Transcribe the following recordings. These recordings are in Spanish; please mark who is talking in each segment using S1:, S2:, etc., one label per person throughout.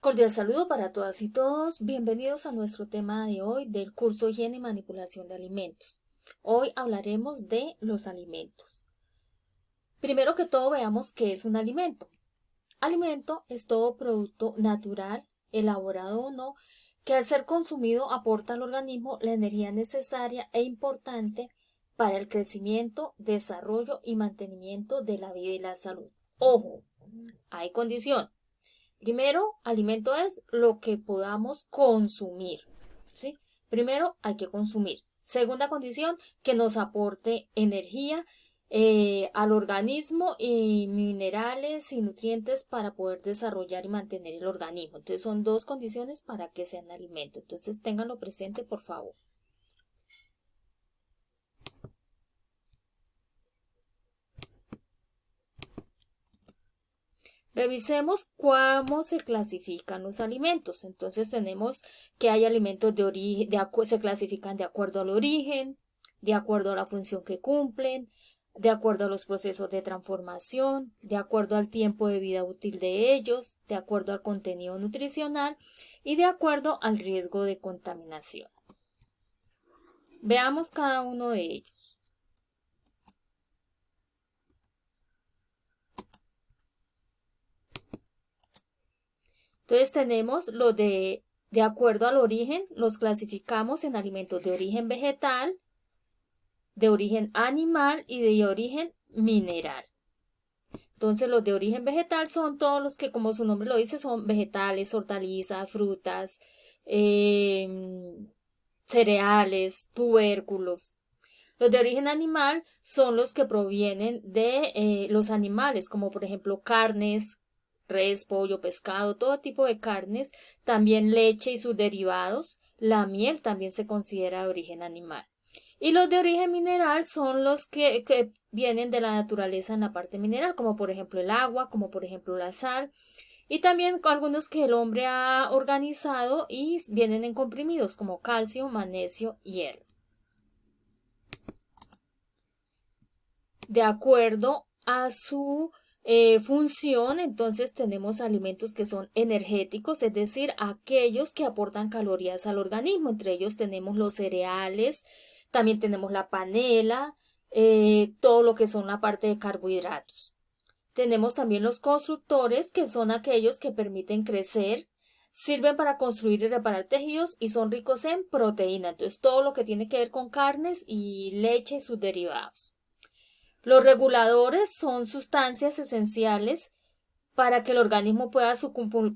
S1: Cordial saludo para todas y todos. Bienvenidos a nuestro tema de hoy del curso Higiene y Manipulación de Alimentos. Hoy hablaremos de los alimentos. Primero que todo veamos qué es un alimento. Alimento es todo producto natural, elaborado o no, que al ser consumido aporta al organismo la energía necesaria e importante para el crecimiento, desarrollo y mantenimiento de la vida y la salud. Ojo, hay condición. Primero, alimento es lo que podamos consumir, ¿sí? Primero hay que consumir. Segunda condición, que nos aporte energía al organismo y minerales y nutrientes para poder desarrollar y mantener el organismo. Entonces son dos condiciones para que sean alimento. Entonces ténganlo presente, por favor. Revisemos cómo se clasifican los alimentos. Entonces tenemos que hay alimentos de origen, se clasifican de acuerdo al origen, de acuerdo a la función que cumplen, de acuerdo a los procesos de transformación, de acuerdo al tiempo de vida útil de ellos, de acuerdo al contenido nutricional y de acuerdo al riesgo de contaminación. Veamos cada uno de ellos. Entonces tenemos los de acuerdo al origen, los clasificamos en alimentos de origen vegetal, de origen animal y de origen mineral. Entonces los de origen vegetal son todos los que, como su nombre lo dice, son vegetales, hortalizas, frutas, cereales, tubérculos. Los de origen animal son los que provienen de los animales, como por ejemplo carnes, res, pollo, pescado, todo tipo de carnes, también leche y sus derivados. La miel también se considera de origen animal. Y los de origen mineral son los que vienen de la naturaleza en la parte mineral, como por ejemplo el agua, como por ejemplo la sal, y también algunos que el hombre ha organizado y vienen en comprimidos, como calcio, magnesio, hierro. De acuerdo a su función, entonces tenemos alimentos que son energéticos, es decir, aquellos que aportan calorías al organismo. Entre ellos tenemos los cereales, también tenemos la panela, todo lo que son la parte de carbohidratos. Tenemos también los constructores, que son aquellos que permiten crecer, sirven para construir y reparar tejidos y son ricos en proteína. Entonces todo lo que tiene que ver con carnes y leche y sus derivados. Los reguladores son sustancias esenciales para que el organismo pueda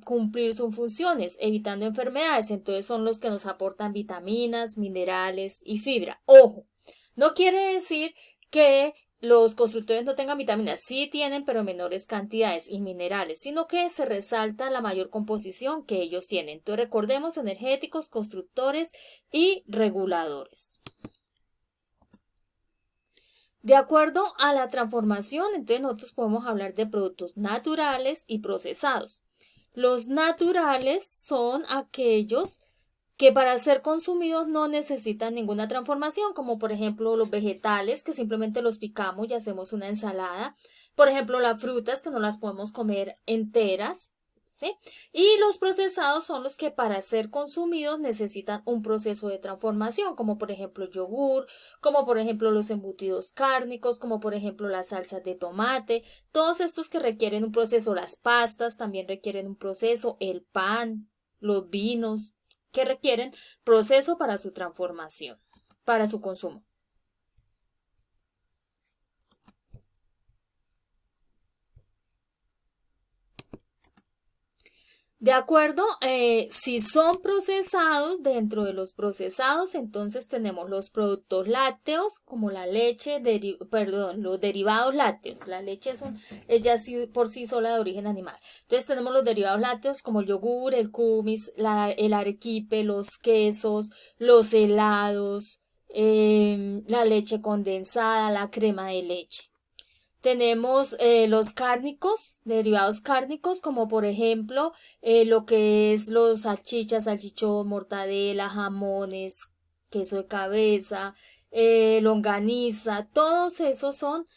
S1: cumplir sus funciones, evitando enfermedades. Entonces son los que nos aportan vitaminas, minerales y fibra. Ojo, no quiere decir que los constructores no tengan vitaminas, sí tienen, pero en menores cantidades y minerales, sino que se resalta la mayor composición que ellos tienen. Entonces recordemos energéticos, constructores y reguladores. De acuerdo a la transformación, entonces nosotros podemos hablar de productos naturales y procesados. Los naturales son aquellos que para ser consumidos no necesitan ninguna transformación, como por ejemplo los vegetales, que simplemente los picamos y hacemos una ensalada. Por ejemplo, las frutas, que no las podemos comer enteras, ¿sí? Y los procesados son los que para ser consumidos necesitan un proceso de transformación, como por ejemplo el yogur, como por ejemplo los embutidos cárnicos, como por ejemplo las salsas de tomate, todos estos que requieren un proceso, las pastas también requieren un proceso, el pan, los vinos, que requieren proceso para su transformación, para su consumo. De acuerdo, si son procesados, dentro de los procesados, entonces tenemos los productos lácteos, como la leche, los derivados lácteos. La leche es ya por sí sola de origen animal. Entonces tenemos los derivados lácteos como el yogur, el kumis, el arequipe, los quesos, los helados, la leche condensada, la crema de leche. Tenemos los cárnicos, derivados cárnicos, como por ejemplo lo que es los salchichas, salchichón, mortadela, jamones, queso de cabeza, longaniza, todos esos son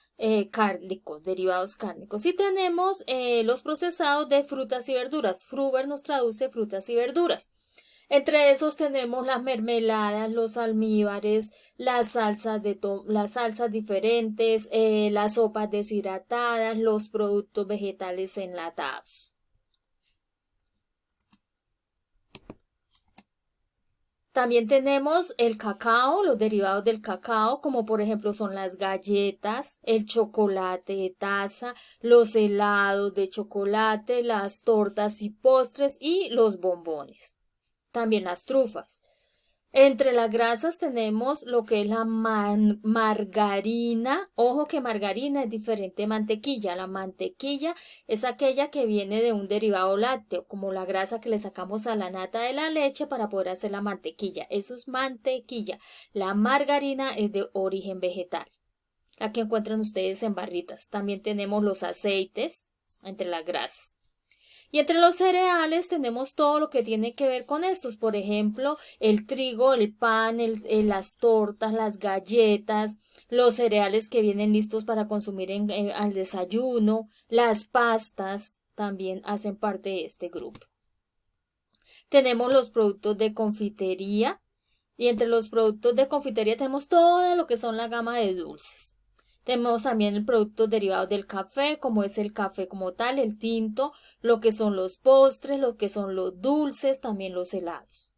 S1: cárnicos, derivados cárnicos. Y tenemos los procesados de frutas y verduras. Fruver nos traduce frutas y verduras. Entre esos tenemos las mermeladas, los almíbares, las salsas diferentes, las sopas deshidratadas, los productos vegetales enlatados. También tenemos el cacao, los derivados del cacao, como por ejemplo son las galletas, el chocolate de taza, los helados de chocolate, las tortas y postres y los bombones. También las trufas. Entre las grasas tenemos lo que es la margarina. Ojo que margarina es diferente de mantequilla. La mantequilla es aquella que viene de un derivado lácteo, como la grasa que le sacamos a la nata de la leche para poder hacer la mantequilla. Eso es mantequilla. La margarina es de origen vegetal, la que encuentran ustedes en barritas. También tenemos los aceites entre las grasas. Y entre los cereales tenemos todo lo que tiene que ver con estos, por ejemplo, el trigo, el pan, las tortas, las galletas, los cereales que vienen listos para consumir al desayuno, las pastas también hacen parte de este grupo. Tenemos los productos de confitería y entre los productos de confitería tenemos todo lo que son la gama de dulces. Tenemos también el producto derivado del café, como es el café como tal, el tinto, lo que son los postres, lo que son los dulces, también los helados.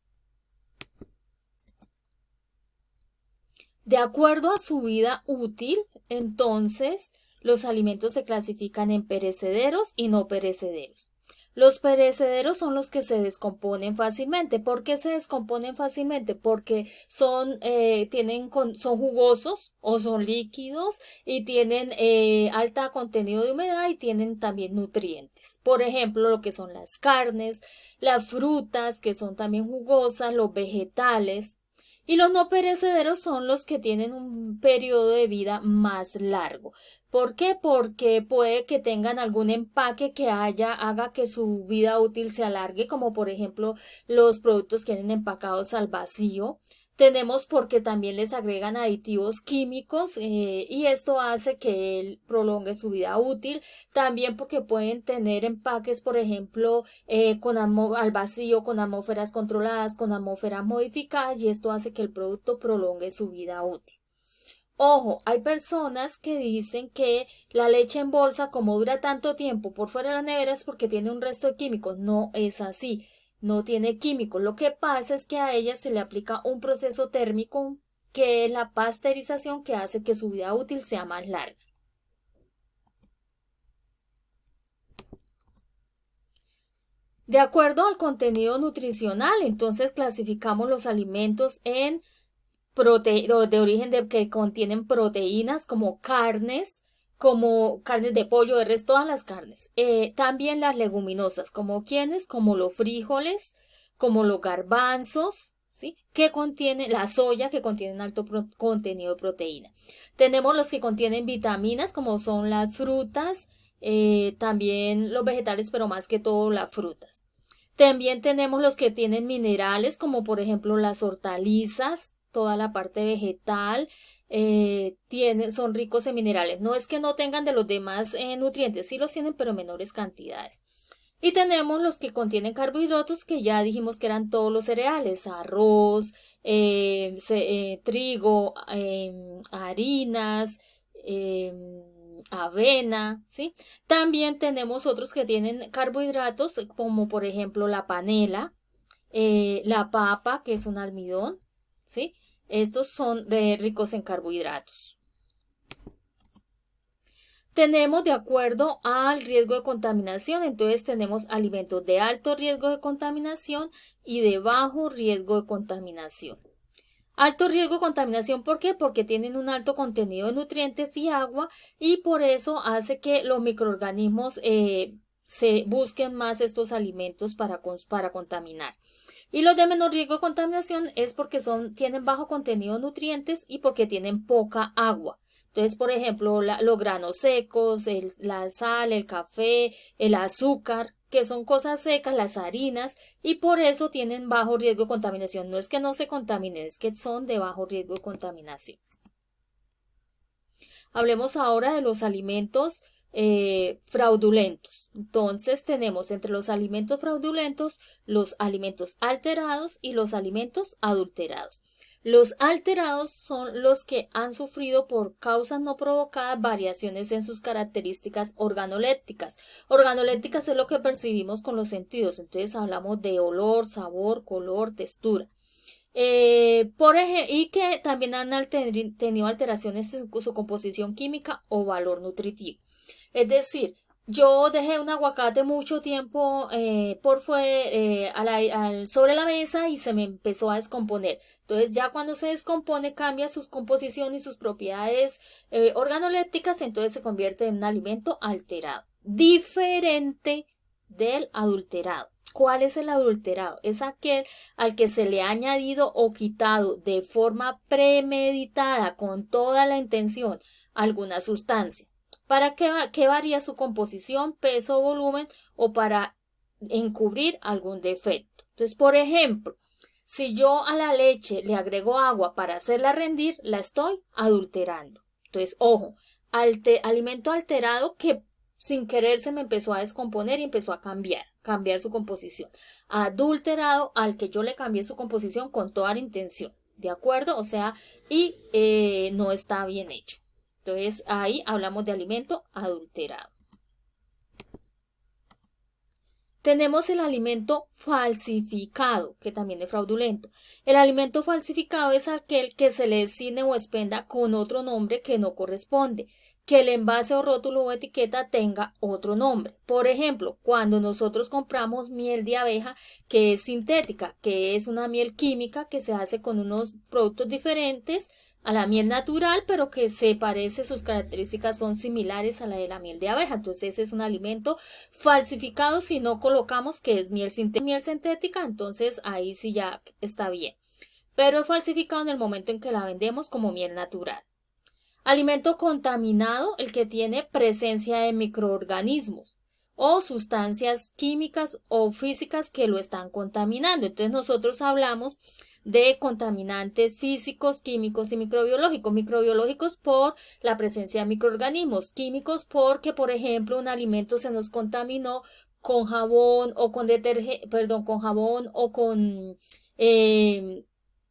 S1: De acuerdo a su vida útil, entonces, los alimentos se clasifican en perecederos y no perecederos. Los perecederos son los que se descomponen fácilmente. ¿Por qué se descomponen fácilmente? Porque son jugosos o son líquidos y tienen alto contenido de humedad y tienen también nutrientes. Por ejemplo, lo que son las carnes, las frutas que son también jugosas, los vegetales. Y los no perecederos son los que tienen un periodo de vida más largo. ¿Por qué? Porque puede que tengan algún empaque que haga que su vida útil se alargue, como por ejemplo los productos que vienen empacados al vacío. Tenemos porque también les agregan aditivos químicos y esto hace que él prolongue su vida útil. También porque pueden tener empaques, por ejemplo, al vacío, con atmósferas controladas, con atmósferas modificadas y esto hace que el producto prolongue su vida útil. Ojo, hay personas que dicen que la leche en bolsa, como dura tanto tiempo por fuera de la nevera, es porque tiene un resto de químicos. No es así. No tiene químicos. Lo que pasa es que a ella se le aplica un proceso térmico que es la pasteurización que hace que su vida útil sea más larga. De acuerdo al contenido nutricional, entonces clasificamos los alimentos en de origen que contienen proteínas como carnes de pollo, de res, todas las carnes. También las leguminosas, como los frijoles, como los garbanzos, ¿sí? Que contienen la soya, que contienen alto contenido de proteína. Tenemos los que contienen vitaminas, como son las frutas, también los vegetales, pero más que todo las frutas. También tenemos los que tienen minerales, como por ejemplo las hortalizas, toda la parte vegetal, son ricos en minerales. No es que no tengan de los demás nutrientes, sí los tienen, pero en menores cantidades. Y tenemos los que contienen carbohidratos, que ya dijimos que eran todos los cereales, arroz, trigo, harinas, avena, ¿sí? También tenemos otros que tienen carbohidratos, como por ejemplo la panela, la papa, que es un almidón, ¿sí? Estos son ricos en carbohidratos. Tenemos de acuerdo al riesgo de contaminación, entonces tenemos alimentos de alto riesgo de contaminación y de bajo riesgo de contaminación. Alto riesgo de contaminación, ¿por qué? Porque tienen un alto contenido de nutrientes y agua y por eso hace que los microorganismos se busquen más estos alimentos para contaminar. Y los de menor riesgo de contaminación es porque tienen bajo contenido de nutrientes y porque tienen poca agua. Entonces, por ejemplo, los granos secos, la sal, el café, el azúcar, que son cosas secas, las harinas, y por eso tienen bajo riesgo de contaminación. No es que no se contaminen, es que son de bajo riesgo de contaminación. Hablemos ahora de los alimentos fraudulentos. Entonces tenemos entre los alimentos fraudulentos los alimentos alterados y los alimentos adulterados. Los alterados son los que han sufrido por causas no provocadas variaciones en sus características organolépticas. Organolépticas es lo que percibimos con los sentidos. Entonces hablamos de olor, sabor, color, textura. Y que también han tenido alteraciones en su composición química o valor nutritivo. Es decir, yo dejé un aguacate mucho tiempo sobre la mesa y se me empezó a descomponer. Entonces ya cuando se descompone cambia sus composiciones y sus propiedades organolépticas, entonces se convierte en un alimento alterado, diferente del adulterado. ¿Cuál es el adulterado? Es aquel al que se le ha añadido o quitado de forma premeditada, con toda la intención, alguna sustancia. ¿Para qué varía su composición, peso o volumen, o para encubrir algún defecto? Entonces, por ejemplo, si yo a la leche le agrego agua para hacerla rendir, la estoy adulterando. Entonces, ojo, alimento alterado que sin querer se me empezó a descomponer y empezó a cambiar su composición. Adulterado al que yo le cambié su composición con toda la intención, ¿de acuerdo? O sea, y no está bien hecho. Entonces ahí hablamos de alimento adulterado. Tenemos el alimento falsificado, que también es fraudulento. El alimento falsificado es aquel que se le destine o expenda con otro nombre que no corresponde, que el envase o rótulo o etiqueta tenga otro nombre. Por ejemplo, cuando nosotros compramos miel de abeja que es sintética, que es una miel química que se hace con unos productos diferentes a la miel natural, pero que se parece, sus características son similares a la de la miel de abeja. Entonces ese es un alimento falsificado si no colocamos que es miel sintética, entonces ahí sí ya está bien. Pero es falsificado en el momento en que la vendemos como miel natural. Alimento contaminado, el que tiene presencia de microorganismos o sustancias químicas o físicas que lo están contaminando. Entonces nosotros hablamos de contaminantes físicos, químicos y microbiológicos. Microbiológicos por la presencia de microorganismos, químicos porque, por ejemplo, un alimento se nos contaminó con jabón o con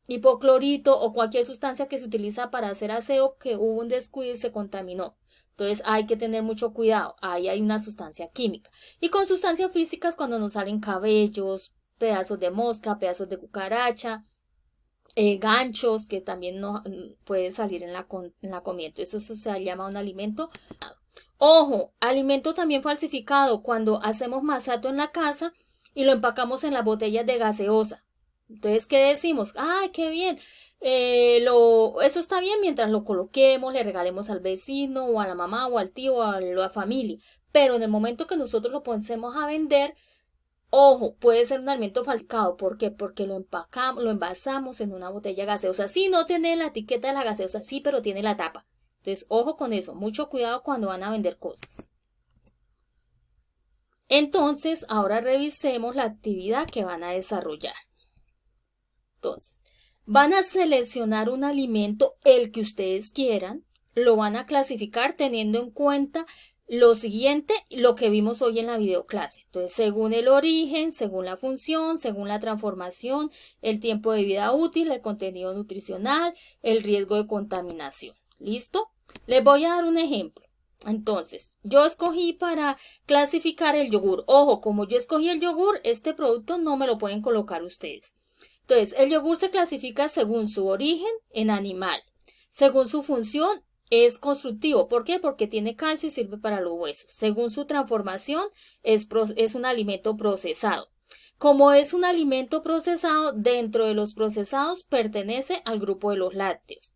S1: hipoclorito o cualquier sustancia que se utiliza para hacer aseo, que hubo un descuido y se contaminó. Entonces hay que tener mucho cuidado, ahí hay una sustancia química. Y con sustancias físicas cuando nos salen cabellos, pedazos de mosca, pedazos de cucaracha, ganchos que también no pueden salir en la comida. Entonces eso se llama un alimento. Ojo, alimento también falsificado cuando hacemos masato en la casa y lo empacamos en las botellas de gaseosa. Entonces, ¿qué decimos? ¡Ay, qué bien! Eso está bien mientras lo coloquemos, le regalemos al vecino o a la mamá o al tío o a la familia. Pero en el momento que nosotros lo pensemos a vender, ojo, puede ser un alimento falsificado. ¿Por qué? Porque lo envasamos en una botella gaseosa. Sí, no tiene la etiqueta de la gaseosa, sí, pero tiene la tapa. Entonces, ojo con eso. Mucho cuidado cuando van a vender cosas. Entonces, ahora revisemos la actividad que van a desarrollar. Entonces, van a seleccionar un alimento, el que ustedes quieran, lo van a clasificar teniendo en cuenta lo siguiente, lo que vimos hoy en la videoclase. Entonces, según el origen, según la función, según la transformación, el tiempo de vida útil, el contenido nutricional, el riesgo de contaminación. ¿Listo? Les voy a dar un ejemplo. Entonces, yo escogí para clasificar el yogur. Ojo, como yo escogí el yogur, este producto no me lo pueden colocar ustedes. Entonces, el yogur se clasifica según su origen en animal, según su función es constructivo. ¿Por qué? Porque tiene calcio y sirve para los huesos. Según su transformación es un alimento procesado. Como es un alimento procesado, dentro de los procesados pertenece al grupo de los lácteos.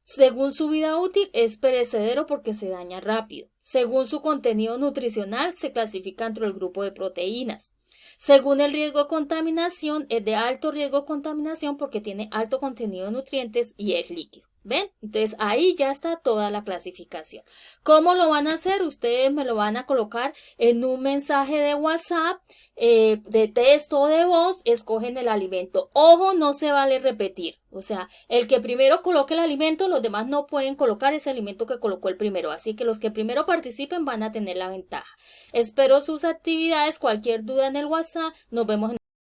S1: Según su vida útil es perecedero porque se daña rápido. Según su contenido nutricional se clasifica dentro del grupo de proteínas. Según el riesgo de contaminación, es de alto riesgo de contaminación porque tiene alto contenido de nutrientes y es líquido. ¿Ven? Entonces ahí ya está toda la clasificación. ¿Cómo lo van a hacer? Ustedes me lo van a colocar en un mensaje de WhatsApp, de texto o de voz, escogen el alimento. Ojo, no se vale repetir. O sea, el que primero coloque el alimento, los demás no pueden colocar ese alimento que colocó el primero. Así que los que primero participen van a tener la ventaja. Espero sus actividades. Cualquier duda en el WhatsApp. Nos vemos en